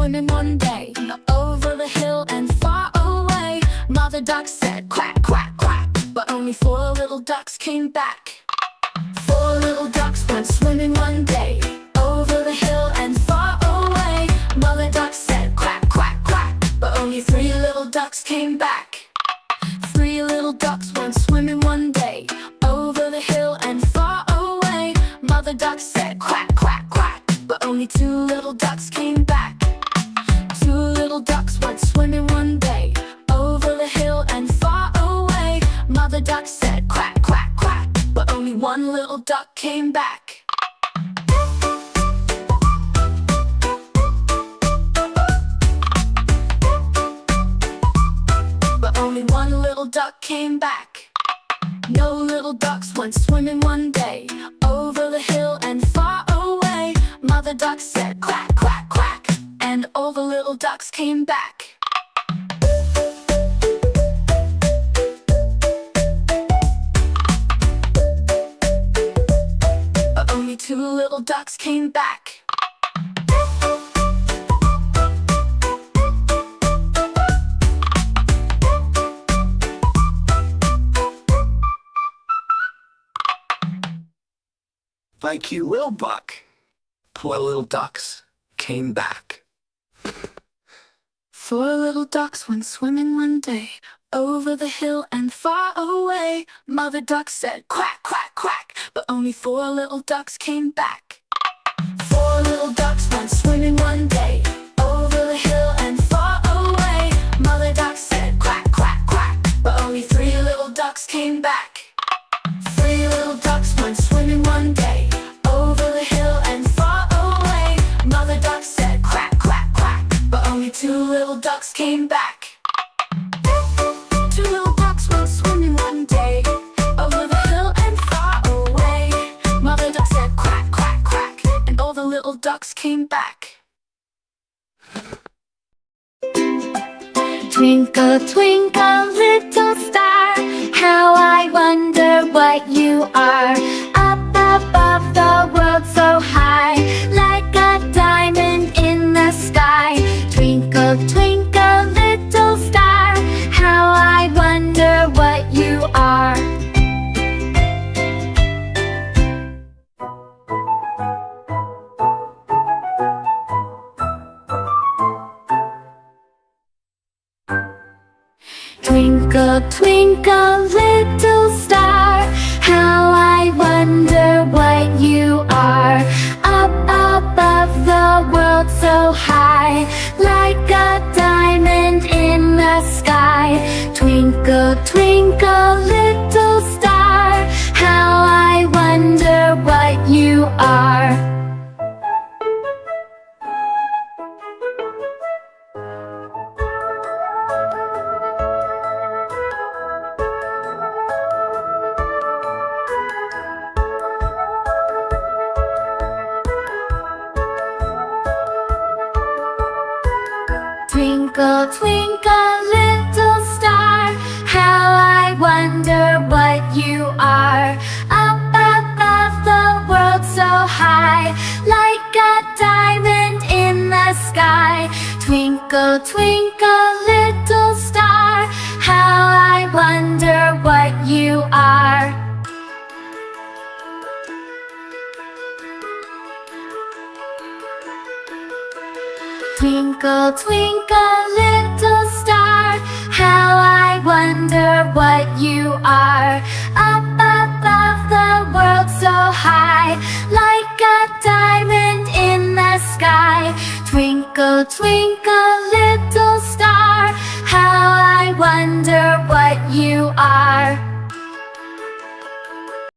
swimming one day, over the hill and far away. Mother duck said quack, quack, quack, but only 4 little ducks came back. 4 little ducks went swimming one day, over the hill and far away. Mother duck said quack, quack, quack, but only 3 little ducks came back. 3 little ducks went swimming one day, over the hill and far away. Mother duck said quack, quack, quack, but only 2 little ducks came back. 2 little ducks went swimming one day, over the hill and far away. Mother duck said quack, quack, quack, but only 1 little duck came back. But only 1 little duck came back. No little ducks went swimming one day, over the hill and far away. Mother duck said quack, quack, quack, and all the little ducks came back. But only 2 little ducks came back. Like you will, Buck. Poor little ducks came back. 4 little ducks went swimming one day, over the hill and far away. Mother duck said quack, quack, quack, but only 4 little ducks came back. 4 little ducks went swimming one day, over the hill and far away. Mother duck said quack, quack, quack, but only 3 little ducks came back. 3 little ducks went swimming one day, over the hill and far away. Mother duck said quack, quack, quack, but only 2 little ducks came back. 2 little ducks went swimming one day, over the hill and far away. Mother duck said quack, quack, quack, and all the little ducks came back. Twinkle, twinkle, little star, how I wonder what you are. Up above the world so high, like a diamond in the sky. Twinkle, twinkle, little star, how I wonder what you are. Twinkle, twinkle, little star, how I wonder what you are. Up above the world so high, like a diamond in the sky. Twinkle, twinkle, little star, how I wonder what you are. Twinkle, twinkle, little star, how I wonder what you are. Up above the world so high, like a diamond in the sky. Twinkle, twinkle, little star, how I wonder what you are. Twinkle, twinkle, little star, how I wonder what you are. Up above the world so high, like a diamond in the sky. Twinkle, twinkle, little star, how I wonder what you are.